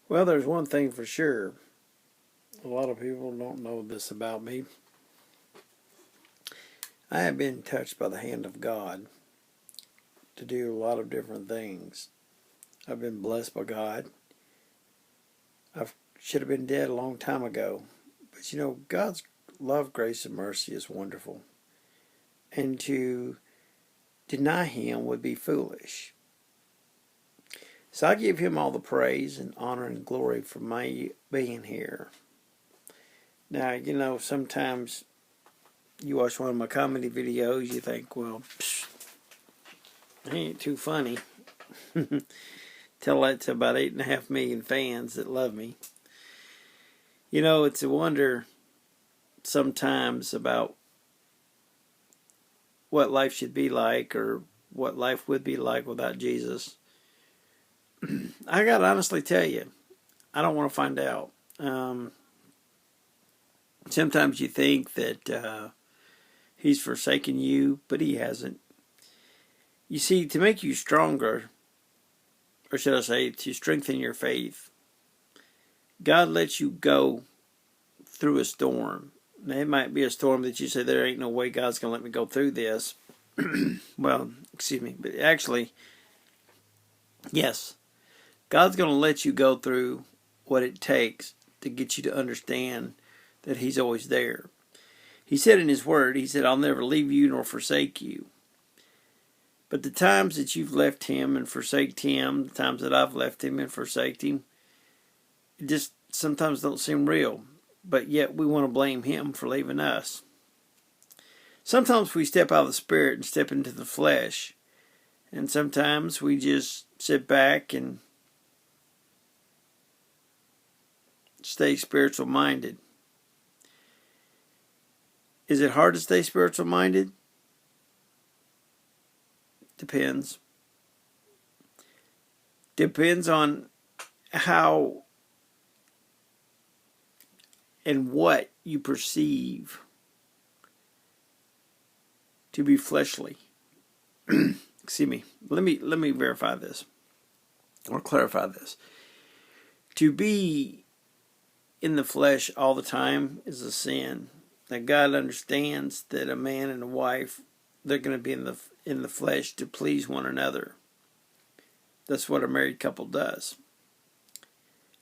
Well, there's one thing for sure. A lot of people don't know this about me. I have been touched by the hand of God to do a lot of different things. I've been blessed by God. I should have been dead a long time ago. But God's love, grace, and mercy is wonderful. And to deny Him would be foolish. So I give Him all the praise and honor and glory for my being here. Now, sometimes you watch one of my comedy videos, you think, well, he ain't too funny. Tell that to about 8.5 million fans that love me. It's a wonder sometimes about what life should be like or what life would be like without Jesus. I gotta honestly tell you, I don't want to find out. Sometimes you think that He's forsaken you, but He hasn't. You see, to make you stronger, or should I say, to strengthen your faith, God lets you go through a storm. Now, it might be a storm that you say, there ain't no way God's going to let me go through this. Well, excuse me, but actually, yes, God's going to let you go through what it takes to get you to understand that He's always there. He said in His Word, He said, I'll never leave you nor forsake you. But the times that you've left Him and forsaked Him, the times that I've left Him and forsaked Him, it just sometimes don't seem real. But yet we want to blame Him for leaving us. Sometimes we step out of the Spirit and step into the flesh. And sometimes we just sit back and stay spiritual minded. Is it hard to stay spiritual minded? Depends. Depends on how and what you perceive to be fleshly. Excuse me. Let me verify this or clarify this. To be in the flesh all the time is a sin. Now God understands that a man and a wife, they're going to be in the flesh to please one another. That's what a married couple does.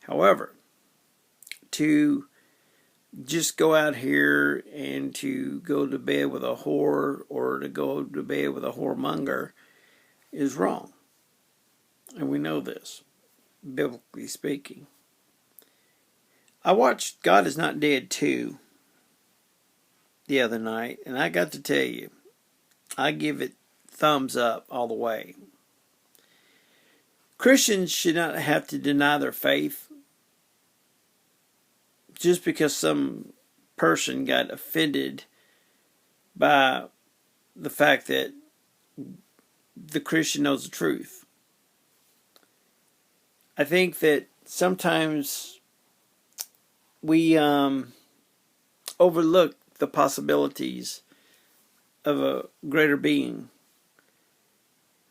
However, to just go out here and to go to bed with a whore or to go to bed with a whoremonger is wrong. And we know this, biblically speaking. I watched God Is Not Dead 2 the other night, and I got to tell you, I give it thumbs up all the way. Christians should not have to deny their faith just because some person got offended by the fact that the Christian knows the truth. I think that sometimes we overlook the possibilities of a greater being.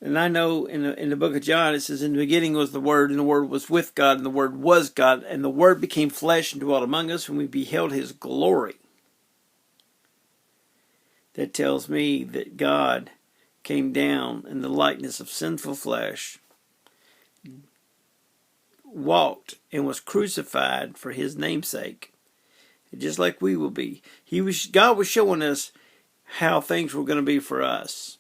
And I know in the book of John it says, in the beginning was the Word, and the Word was with God, and the Word was God, and the Word became flesh and dwelt among us, and we beheld His glory. That tells me that God came down in the likeness of sinful flesh, walked and was crucified for His namesake, just like we will be. God was showing us how things were going to be for us.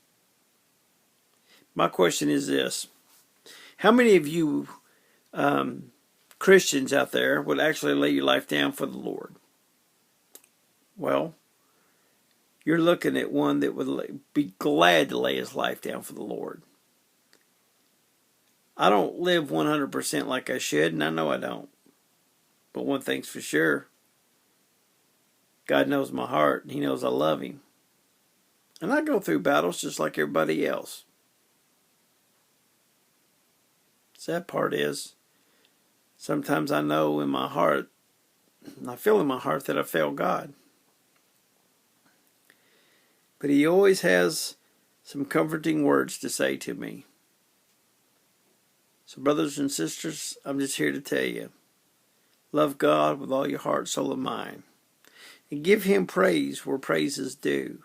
My question is this: how many of you Christians out there would actually lay your life down for the Lord? Well, you're looking at one that would be glad to lay his life down for the Lord. I don't live 100% like I should, and I know I don't. But one thing's for sure: God knows my heart, and He knows I love Him. And I go through battles just like everybody else. Sad part is, sometimes I know in my heart, and I feel in my heart that I failed God. But He always has some comforting words to say to me. So brothers and sisters, I'm just here to tell you, Love God with all your heart, soul, and mind. And give Him praise where praise is due.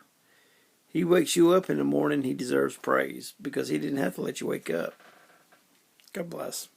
He wakes you up in the morning, He deserves praise because He didn't have to let you wake up. God bless.